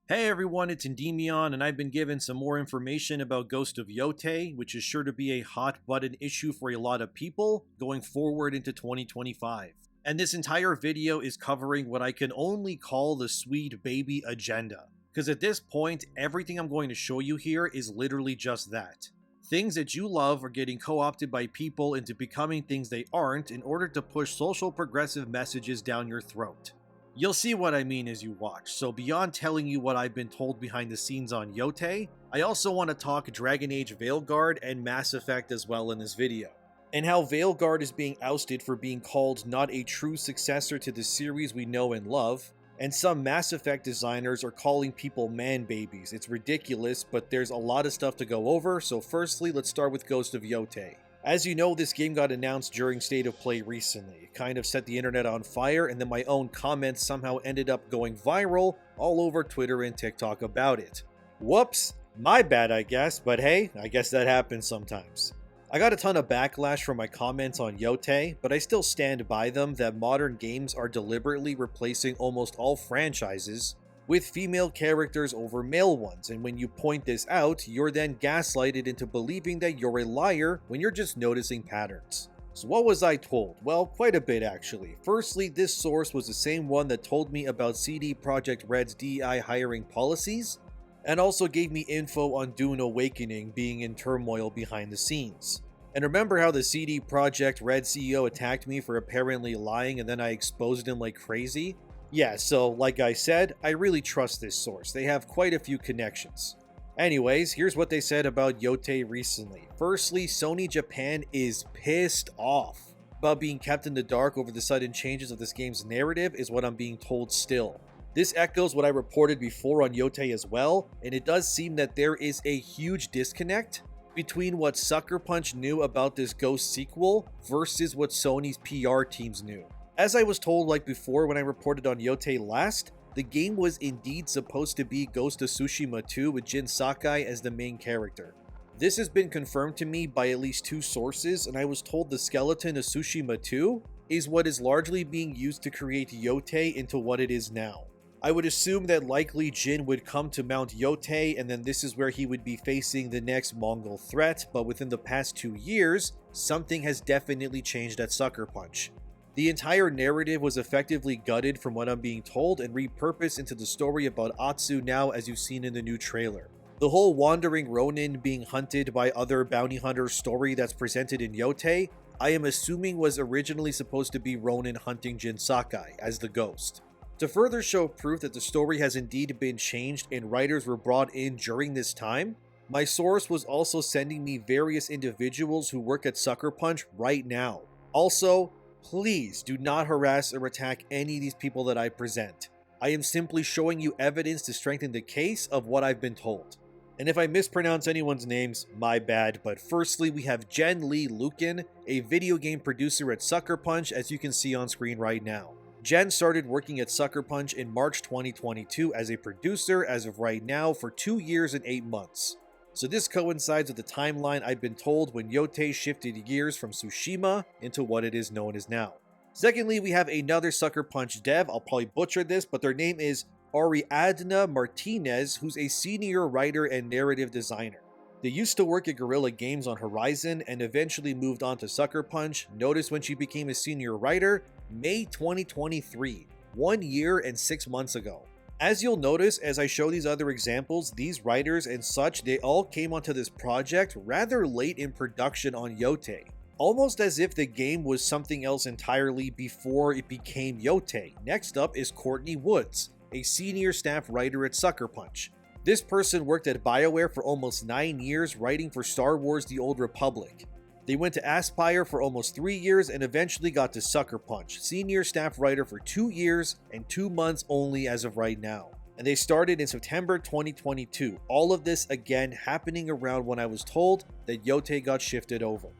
Hey everyone, it's ENDYMION, and I've been given some more information about Ghost of Yotei, which is sure to be a hot-button issue for a lot of people going forward into 2025. And this entire video is covering what I can only call the sweet baby agenda. Because at this point, everything I'm going to show you here is literally just that. Things that you love are getting co-opted by people into becoming things they aren't in order to push social progressive messages down your throat. You'll see what I mean as you watch, so beyond telling you what I've been told behind the scenes on Yotei, I also want to talk Dragon Age Veilguard and Mass Effect as well in this video. And how Veilguard is being ousted for being called not a true successor to the series we know and love, and some Mass Effect designers are calling people man babies. It's ridiculous, but there's a lot of stuff to go over, so firstly let's start with Ghost of Yotei. As you know, this game got announced during State of Play recently. It kind of set the internet on fire, and then my own comments somehow ended up going viral all over Twitter and TikTok about it. Whoops, my bad I guess, but hey, I guess that happens sometimes. I got a ton of backlash from my comments on Yotei, but I still stand by them that modern games are deliberately replacing almost all franchises with female characters over male ones, and when you point this out, you're then gaslighted into believing that you're a liar when you're just noticing patterns. So what was I told? Well, quite a bit actually. Firstly, this source was the same one that told me about CD Projekt Red's DEI hiring policies, and also gave me info on Dune Awakening being in turmoil behind the scenes. And remember how the CD Projekt Red CEO attacked me for apparently lying and then I exposed him like crazy? Yeah, so like I said, I really trust this source. They have quite a few connections. Anyways, here's what they said about Yotei recently. Firstly, Sony Japan is pissed off about being kept in the dark over the sudden changes of this game's narrative is what I'm being told still. This echoes what I reported before on Yotei as well, and it does seem that there is a huge disconnect between what Sucker Punch knew about this Ghost sequel versus what Sony's PR teams knew. As I was told like before when I reported on Yotei last, the game was indeed supposed to be Ghost of Tsushima 2 with Jin Sakai as the main character. This has been confirmed to me by at least two sources, and I was told the skeleton of Tsushima 2 is what is largely being used to create Yotei into what it is now. I would assume that likely Jin would come to Mount Yotei, and then this is where he would be facing the next Mongol threat, but within the past 2 years, something has definitely changed at Sucker Punch. The entire narrative was effectively gutted from what I'm being told and repurposed into the story about Atsu now as you've seen in the new trailer. The whole wandering Ronin being hunted by other bounty hunters story that's presented in Yotei, I am assuming was originally supposed to be Ronin hunting Jin Sakai as the ghost. To further show proof that the story has indeed been changed and writers were brought in during this time, my source was also sending me various individuals who work at Sucker Punch right now. Also, please do not harass or attack any of these people that I present. I am simply showing you evidence to strengthen the case of what I've been told. And if I mispronounce anyone's names, my bad, but firstly we have Jen Lee Lukin, a video game producer at Sucker Punch as you can see on screen right now. Jen started working at Sucker Punch in March 2022 as a producer as of right now for 2 years and 8 months. So this coincides with the timeline I've been told when Yotei shifted gears from Tsushima into what it is known as now. Secondly, we have another Sucker Punch dev, I'll probably butcher this, but their name is Ariadna Martinez, who's a senior writer and narrative designer. They used to work at Guerrilla Games on Horizon and eventually moved on to Sucker Punch. Notice when she became a senior writer, May 2023, 1 year and 6 months ago. As you'll notice as I show these other examples, these writers and such, they all came onto this project rather late in production on Yotei. Almost as if the game was something else entirely before it became Yotei. Next up is Courtney Woods, a senior staff writer at Sucker Punch. This person worked at BioWare for almost 9 years writing for Star Wars The Old Republic. They went to Aspyr for almost 3 years and eventually got to Sucker Punch, senior staff writer for 2 years and 2 months only as of right now. And they started in September 2022. All of this again happening around when I was told that Yotei got shifted over.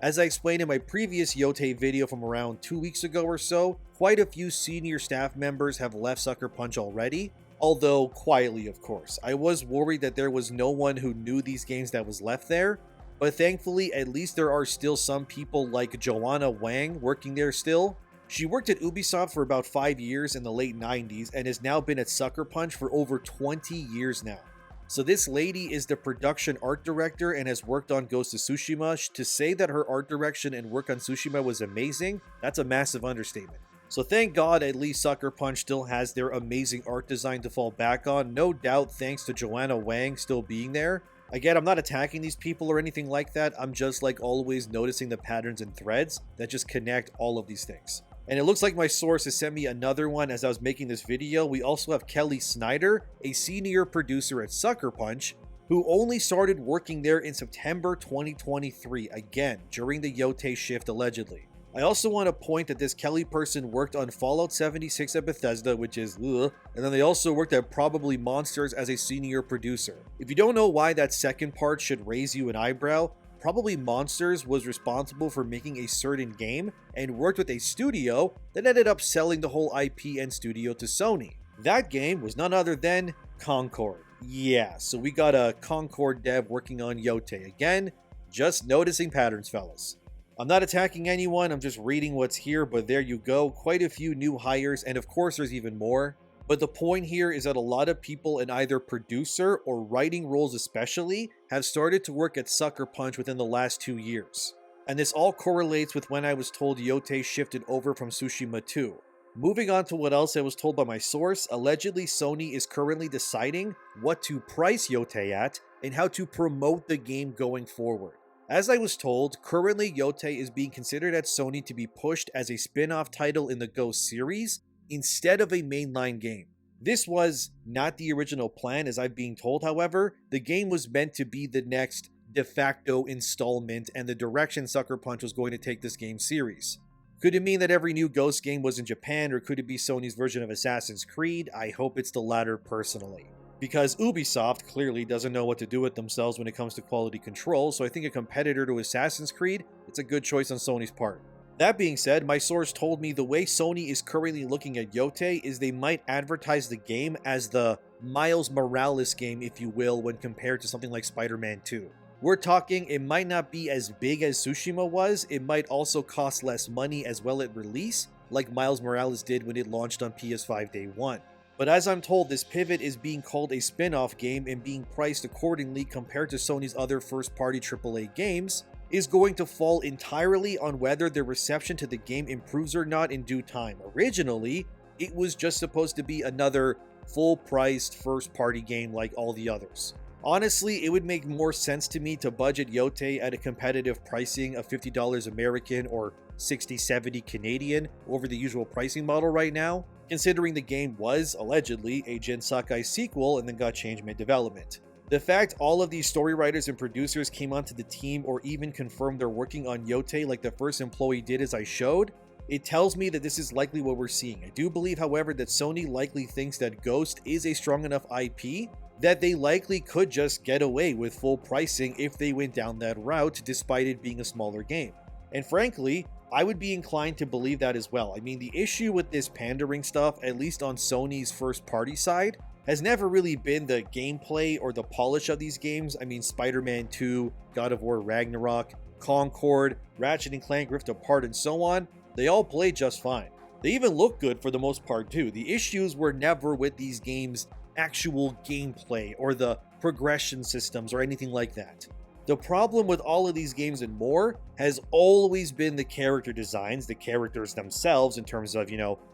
As I explained in my previous Yotei video from around 2 weeks ago or so, quite a few senior staff members have left Sucker Punch already, although quietly of course. I was worried that there was no one who knew these games that was left there, but thankfully at least there are still some people like Joanna Wang working there still. She worked at Ubisoft for about 5 years in the late 90s and has now been at Sucker Punch for over 20 years now. So this lady is the production art director and has worked on Ghost of Tsushima. To say that her art direction and work on Tsushima was amazing, that's a massive understatement. So thank God at least Sucker Punch still has their amazing art design to fall back on, no doubt thanks to Joanna Wang still being there. Again, I'm not attacking these people or anything like that, I'm just like always noticing the patterns and threads that just connect all of these things. And it looks like my source has sent me another one as I was making this video. We also have Kelly Snyder, a senior producer at Sucker Punch, who only started working there in September 2023, again, during the Yotei shift allegedly. I also want to point that this Kelly person worked on Fallout 76 at Bethesda, which is ugh, and then they also worked at Probably Monsters as a senior producer. If you don't know why that second part should raise you an eyebrow, Probably Monsters was responsible for making a certain game and worked with a studio that ended up selling the whole IP and studio to Sony. That game was none other than Concord. Yeah, so we got a Concord dev working on Yotei again. Just noticing patterns, fellas. I'm not attacking anyone, I'm just reading what's here, but there you go. Quite a few new hires, and of course there's even more. But the point here is that a lot of people in either producer or writing roles especially have started to work at Sucker Punch within the last 2 years. And this all correlates with when I was told Yotei shifted over from Tsushima 2. Moving on to what else I was told by my source, allegedly Sony is currently deciding what to price Yotei at and how to promote the game going forward. As I was told, currently Yotei is being considered at Sony to be pushed as a spin-off title in the Ghost series, instead of a mainline game. This was not the original plan as I'm being told, however. The game was meant to be the next de facto installment and the direction Sucker Punch was going to take this game series. Could it mean that every new Ghost game was in Japan, or could it be Sony's version of Assassin's Creed? I hope it's the latter personally. Because Ubisoft clearly doesn't know what to do with themselves when it comes to quality control, so I think a competitor to Assassin's Creed, it's a good choice on Sony's part. That being said, my source told me the way Sony is currently looking at Yotei is they might advertise the game as the Miles Morales game, if you will, when compared to something like Spider-Man 2. We're talking it might not be as big as Tsushima was, it might also cost less money as well at release, like Miles Morales did when it launched on PS5 day one. But as I'm told, this pivot is being called a spin-off game and being priced accordingly compared to Sony's other first-party AAA games, is going to fall entirely on whether the reception to the game improves or not in due time. Originally, it was just supposed to be another full-priced first-party game like all the others. Honestly, it would make more sense to me to budget Yotei at a competitive pricing of $50 American or $60-70 Canadian over the usual pricing model right now, considering the game was, allegedly, a Jin Sakai sequel and then got changed mid-development. The fact all of these story writers and producers came onto the team or even confirmed they're working on Yotei like the first employee did as I showed, it tells me that this is likely what we're seeing. I do believe, however, that Sony likely thinks that Ghost is a strong enough IP that they likely could just get away with full pricing if they went down that route, despite it being a smaller game. And frankly, I would be inclined to believe that as well. I mean, the issue with this pandering stuff, at least on Sony's first party side, has never really been the gameplay or the polish of these games. I mean, Spider-Man 2, God of War Ragnarok, Concord, Ratchet & Clank Rift Apart, and so on, they all play just fine. They even look good for the most part too. The issues were never with these games' actual gameplay or the progression systems or anything like that. The problem with all of these games and more has always been the character designs, the characters themselves in terms of,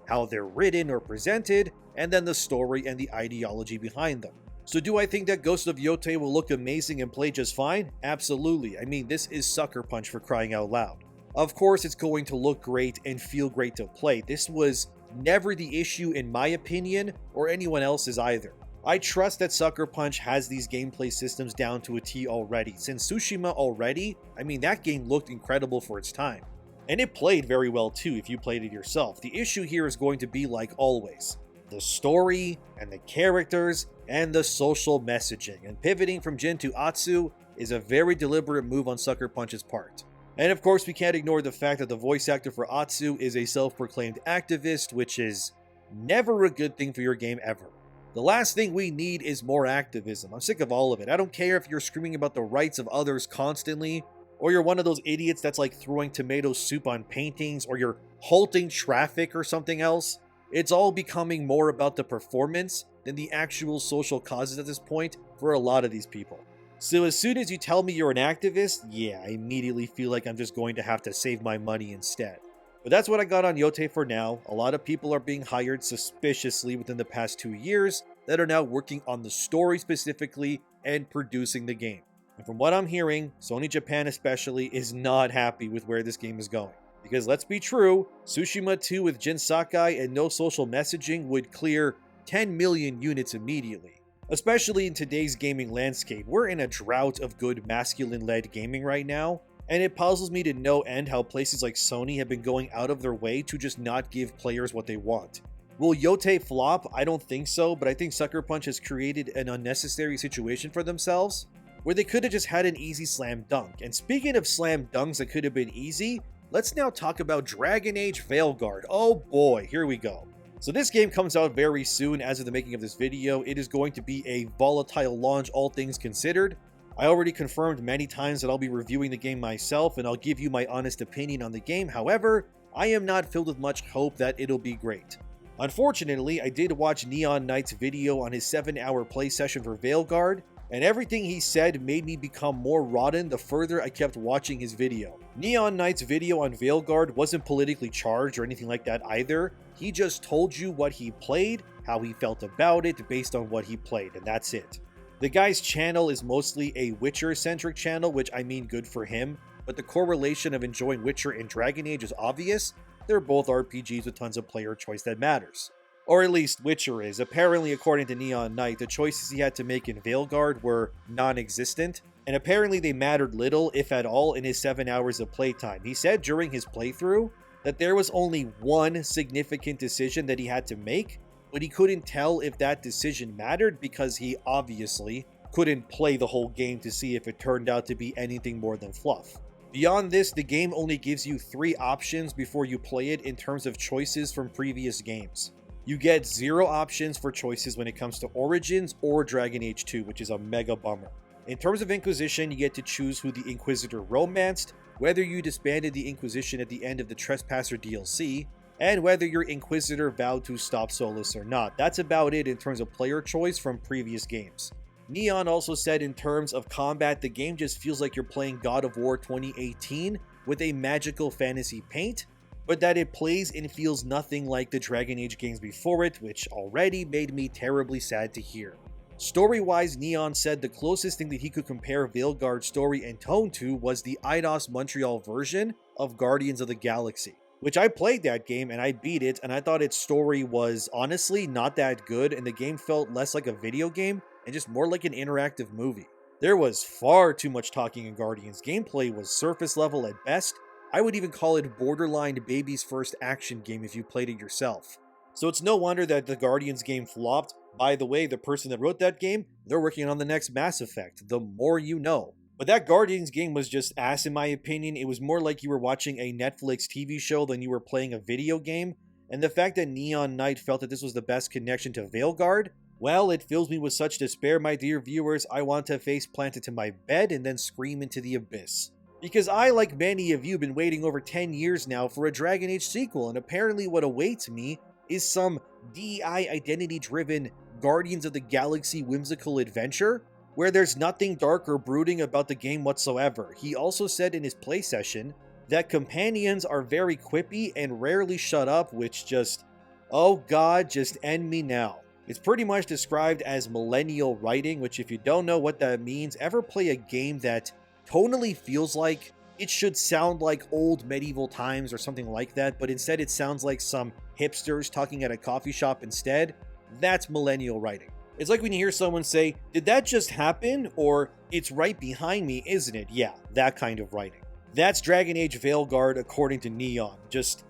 how they're written or presented, and then the story and the ideology behind them. So do I think that Ghost of Yotei will look amazing and play just fine? Absolutely. I mean, this is Sucker Punch for crying out loud. Of course it's going to look great and feel great to play. This was never the issue in my opinion, or anyone else's either. I trust that Sucker Punch has these gameplay systems down to a T already. Since Tsushima already, I mean, that game looked incredible for its time. And it played very well too if you played it yourself. The issue here is going to be like always, the story and the characters and the social messaging. And pivoting from Jin to Atsu is a very deliberate move on Sucker Punch's part. And of course, we can't ignore the fact that the voice actor for Atsu is a self-proclaimed activist, which is never a good thing for your game ever. The last thing we need is more activism. I'm sick of all of it. I don't care if you're screaming about the rights of others constantly. or you're one of those idiots that's like throwing tomato soup on paintings, or you're halting traffic or something else. It's all becoming more about the performance than the actual social causes at this point for a lot of these people. So as soon as you tell me you're an activist, yeah, I immediately feel like I'm just going to have to save my money instead. But that's what I got on Yotei for now. A lot of people are being hired suspiciously within the past 2 years that are now working on the story specifically and producing the game. And from what I'm hearing, Sony Japan especially is not happy with where this game is going. Because let's be true, Tsushima 2 with Jin Sakai and no social messaging would clear 10 million units immediately. Especially in today's gaming landscape, we're in a drought of good masculine-led gaming right now, and it puzzles me to no end how places like Sony have been going out of their way to just not give players what they want. Will Yotei flop? I don't think so, but I think Sucker Punch has created an unnecessary situation for themselves, where they could have just had an easy slam dunk. And speaking of slam dunks that could have been easy, let's now talk about Dragon Age Veilguard. Oh boy, here we go. So this game comes out very soon as of the making of this video. It is going to be a volatile launch, all things considered. I already confirmed many times that I'll be reviewing the game myself, and I'll give you my honest opinion on the game. However, I am not filled with much hope that it'll be great. Unfortunately, I did watch Neon Knight's video on his 7-hour play session for Veilguard, and everything he said made me become more rotten the further I kept watching his video. Neon Knight's video on Veilguard wasn't politically charged or anything like that either. He just told you what he played, how he felt about it based on what he played, and that's it. The guy's channel is mostly a Witcher-centric channel, which I mean good for him, but the correlation of enjoying Witcher and Dragon Age is obvious. They're both RPGs with tons of player choice that matters. Or at least Witcher is. Apparently, according to Neon Knight, the choices he had to make in Veilguard were non-existent, and apparently they mattered little, if at all, in his 7 hours of playtime. He said during his playthrough that there was only one significant decision that he had to make, but he couldn't tell if that decision mattered because he obviously couldn't play the whole game to see if it turned out to be anything more than fluff. Beyond this, the game only gives you 3 options before you play it in terms of choices from previous games. You get 0 options for choices when it comes to Origins or Dragon Age 2, which is a mega bummer. In terms of Inquisition, you get to choose who the Inquisitor romanced, whether you disbanded the Inquisition at the end of the Trespasser DLC, and whether your Inquisitor vowed to stop Solus or not. That's about it in terms of player choice from previous games. Neon also said in terms of combat, the game just feels like you're playing God of War 2018 with a magical fantasy paint, but that it plays and feels nothing like the Dragon Age games before it, which already made me terribly sad to hear. Story-wise, Neon said the closest thing that he could compare Veilguard's story and tone to was the Eidos Montreal version of Guardians of the Galaxy, which I played that game and I beat it, and I thought its story was honestly not that good, and the game felt less like a video game and just more like an interactive movie. There was far too much talking in Guardians. Gameplay was surface level at best. I would even call it borderline baby's first action game if you played it yourself. So it's no wonder that the Guardians game flopped. By the way, the person that wrote that game, they're working on the next Mass Effect. The more you know. But that Guardians game was just ass in my opinion. It was more like you were watching a Netflix TV show than you were playing a video game. And the fact that Neon Knight felt that this was the best connection to Veilguard, well, it fills me with such despair, my dear viewers. I want to face plant into my bed and then scream into the abyss. Because I, like many of you, been waiting over 10 years now for a Dragon Age sequel, and apparently what awaits me is some DEI identity-driven Guardians of the Galaxy whimsical adventure, where there's nothing dark or brooding about the game whatsoever. He also said in his play session that companions are very quippy and rarely shut up, which just, oh god, just end me now. It's pretty much described as millennial writing, which if you don't know what that means, ever play a game that tonally feels like it should sound like old medieval times or something like that, but instead it sounds like some hipsters talking at a coffee shop instead? That's millennial writing. It's like when you hear someone say, "Did that just happen?" or "It's right behind me, isn't it?" Yeah, that kind of writing. That's Dragon Age Veilguard according to Neon. Just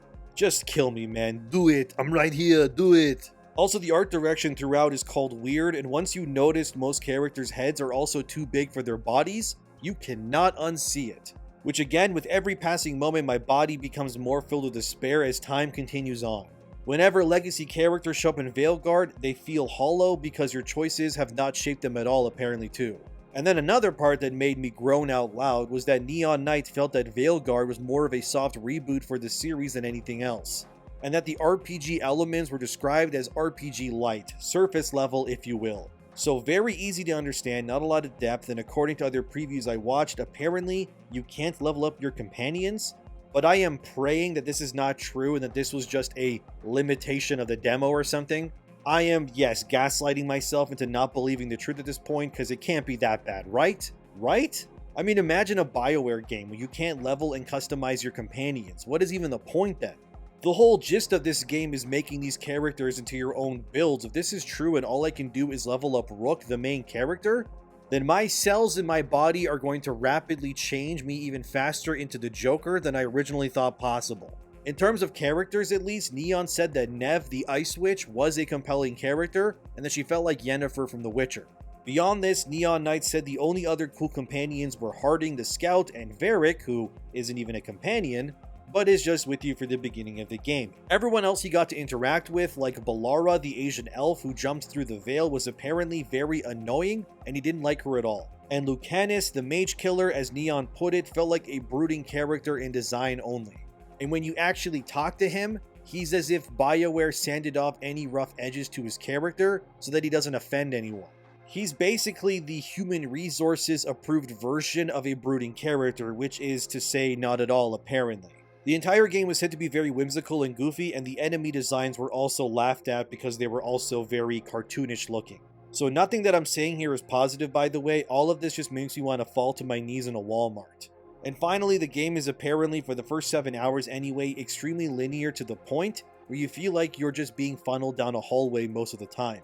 kill me, man. Do it. I'm right here. Do it. Also, the art direction throughout is called weird, and once you noticed most characters' heads are also too big for their bodies, you cannot unsee it. Which again, with every passing moment, my body becomes more filled with despair as time continues on. Whenever legacy characters show up in Veilguard, they feel hollow because your choices have not shaped them at all apparently too. And then another part that made me groan out loud was that Neon Knight felt that Veilguard was more of a soft reboot for the series than anything else, and that the RPG elements were described as RPG light, surface level if you will. So very easy to understand, not a lot of depth, and according to other previews I watched, apparently you can't level up your companions, but I am praying that this is not true and that this was just a limitation of the demo or something. I am, yes, gaslighting myself into not believing the truth at this point because it can't be that bad, right? Right? I mean, imagine a BioWare game where you can't level and customize your companions. What is even the point then? The whole gist of this game is making these characters into your own builds. If this is true and all I can do is level up Rook, the main character, then my cells in my body are going to rapidly change me even faster into the Joker than I originally thought possible. In terms of characters at least, Neon said that Nev, the Ice Witch, was a compelling character, and that she felt like Yennefer from The Witcher. Beyond this, Neon Knight said the only other cool companions were Harding the Scout and Varric, who isn't even a companion, but is just with you for the beginning of the game. Everyone else he got to interact with, like Balara, the Asian elf who jumped through the veil, was apparently very annoying, and he didn't like her at all. And Lucanus, the mage killer, as Neon put it, felt like a brooding character in design only. And when you actually talk to him, he's as if BioWare sanded off any rough edges to his character so that he doesn't offend anyone. He's basically the human resources approved version of a brooding character, which is to say not at all apparently. The entire game was said to be very whimsical and goofy, and the enemy designs were also laughed at because they were also very cartoonish looking. So nothing that I'm saying here is positive, by the way. All of this just makes me want to fall to my knees in a Walmart. And finally, the game is apparently, for the first 7 hours anyway, extremely linear to the point where you feel like you're just being funneled down a hallway most of the time.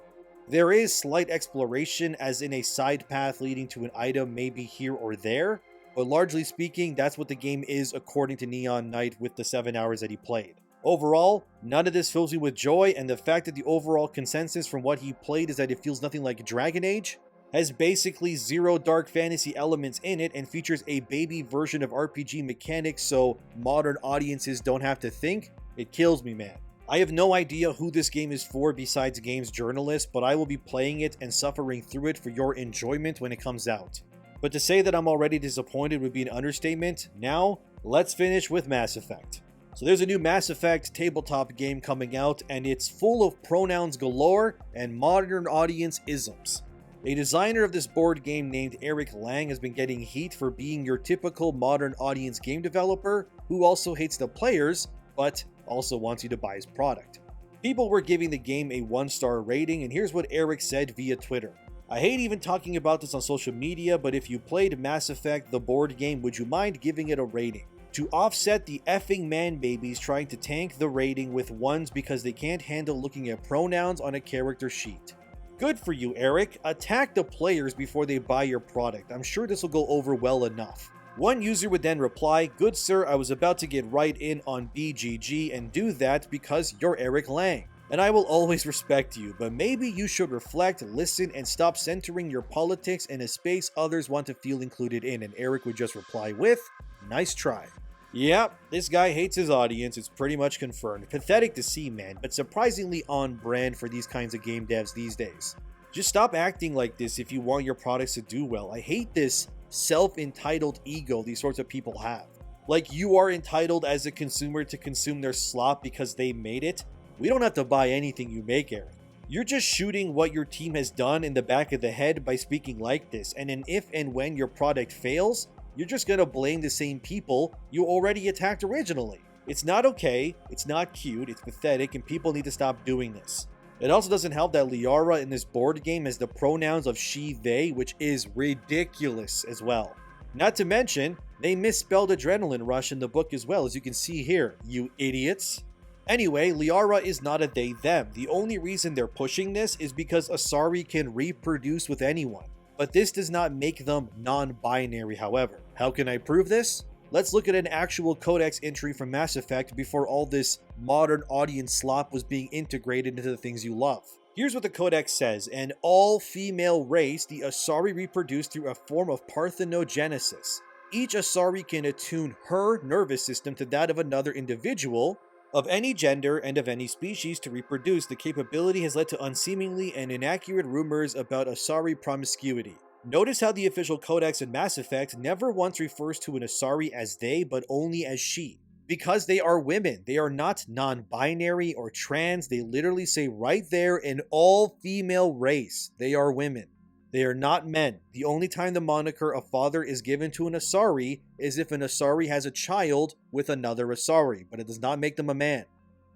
There is slight exploration, as in a side path leading to an item maybe here or there, but largely speaking, that's what the game is according to Neon Knight with the 7 hours that he played. Overall, none of this fills me with joy, and the fact that the overall consensus from what he played is that it feels nothing like Dragon Age, has basically zero dark fantasy elements in it, and features a baby version of RPG mechanics so modern audiences don't have to think, it kills me, man. I have no idea who this game is for besides games journalists, but I will be playing it and suffering through it for your enjoyment when it comes out. But to say that I'm already disappointed would be an understatement. Now, let's finish with Mass Effect. So there's a new Mass Effect tabletop game coming out, and it's full of pronouns galore and modern audience isms. A designer of this board game named Eric Lang has been getting heat for being your typical modern audience game developer who also hates the players, but also wants you to buy his product. People were giving the game a 1-star rating, and here's what Eric said via Twitter. I hate even talking about this on social media, but if you played Mass Effect, the board game, would you mind giving it a rating? To offset the effing man-babies trying to tank the rating with ones because they can't handle looking at pronouns on a character sheet. Good for you, Eric. Attack the players before they buy your product. I'm sure this will go over well enough. One user would then reply, "Good sir, I was about to get right in on BGG and do that because you're Eric Lang. And I will always respect you, but maybe you should reflect, listen, and stop centering your politics in a space others want to feel included in." And Eric would just reply with, "Nice try." Yep, this guy hates his audience, it's pretty much confirmed. Pathetic to see, man, but surprisingly on brand for these kinds of game devs these days. Just stop acting like this if you want your products to do well. I hate this self-entitled ego these sorts of people have. Like you are entitled as a consumer to consume their slop because they made it. We don't have to buy anything you make, Eric. You're just shooting what your team has done in the back of the head by speaking like this, and then if and when your product fails, you're just gonna blame the same people you already attacked originally. It's not okay, it's not cute, it's pathetic, and people need to stop doing this. It also doesn't help that Liara in this board game has the pronouns of she, they, which is ridiculous as well. Not to mention, they misspelled Adrenaline Rush in the book as well, as you can see here, you idiots. Anyway, Liara is not a they, them. The only reason they're pushing this is because Asari can reproduce with anyone. But this does not make them non-binary, however. How can I prove this? Let's look at an actual codex entry from Mass Effect before all this modern audience slop was being integrated into the things you love. Here's what the codex says: an all-female race, the Asari reproduce through a form of parthenogenesis. Each Asari can attune her nervous system to that of another individual, of any gender and of any species, to reproduce. The capability has led to unseemly and inaccurate rumors about Asari promiscuity. Notice how the official codex in Mass Effect never once refers to an Asari as they, but only as she. Because they are women. They are not non-binary or trans. They literally say right there, an all-female race. They are women. They are not men. The only time the moniker a father is given to an Asari is if an Asari has a child with another Asari, but it does not make them a man.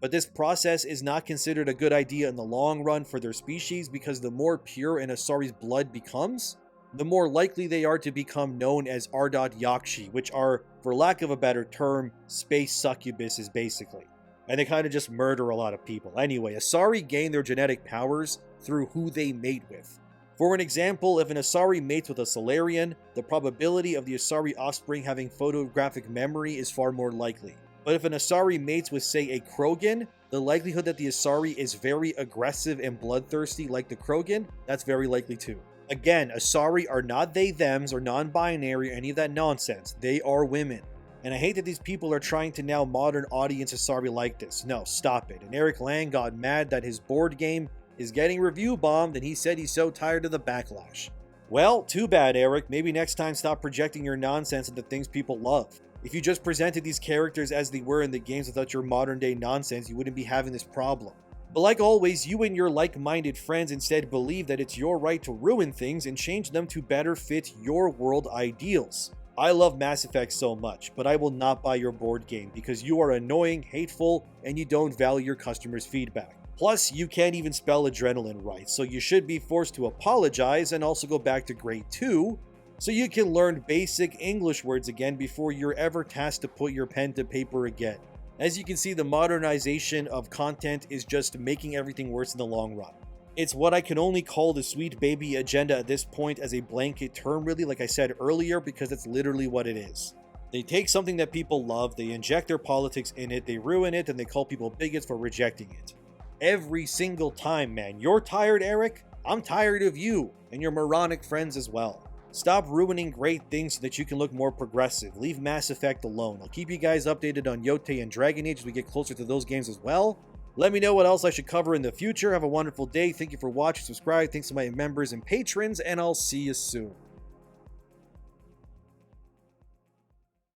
But this process is not considered a good idea in the long run for their species, because the more pure an Asari's blood becomes, the more likely they are to become known as Ardot Yakshi, which are, for lack of a better term, space succubuses basically. And they kind of just murder a lot of people. Anyway, Asari gain their genetic powers through who they mate with. For an example, if an Asari mates with a Solarian, the probability of the Asari offspring having photographic memory is far more likely. But if an Asari mates with, say, a Krogan, the likelihood that the Asari is very aggressive and bloodthirsty like the Krogan, that's very likely too. Again, Asari are not they, thems, or non-binary or any of that nonsense. They are women. And I hate that these people are trying to now modern audience Asari like this. No, stop it. And Eric Lang got mad that his board game is getting review bombed, and he said he's so tired of the backlash. Well, too bad, Eric. Maybe next time stop projecting your nonsense into things people love. If you just presented these characters as they were in the games without your modern day nonsense, you wouldn't be having this problem. But like always, you and your like-minded friends instead believe that it's your right to ruin things and change them to better fit your world ideals. I love Mass Effect so much, but I will not buy your board game because you are annoying, hateful, and you don't value your customers' feedback. Plus, you can't even spell adrenaline right, so you should be forced to apologize and also go back to grade 2 so you can learn basic English words again before you're ever tasked to put your pen to paper again. As you can see, the modernization of content is just making everything worse in the long run. It's what I can only call the sweet baby agenda at this point as a blanket term, really, like I said earlier, because it's literally what it is. They take something that people love, they inject their politics in it, they ruin it, and they call people bigots for rejecting it. Every single time, man. You're tired, Eric? I'm tired of you and your moronic friends as well. Stop ruining great things so that you can look more progressive. Leave Mass Effect alone. I'll keep you guys updated on Yotei and Dragon Age as we get closer to those games as well. Let me know what else I should cover in the future. Have a wonderful day. Thank you for watching. Subscribe. Thanks to my members and patrons, and I'll see you soon.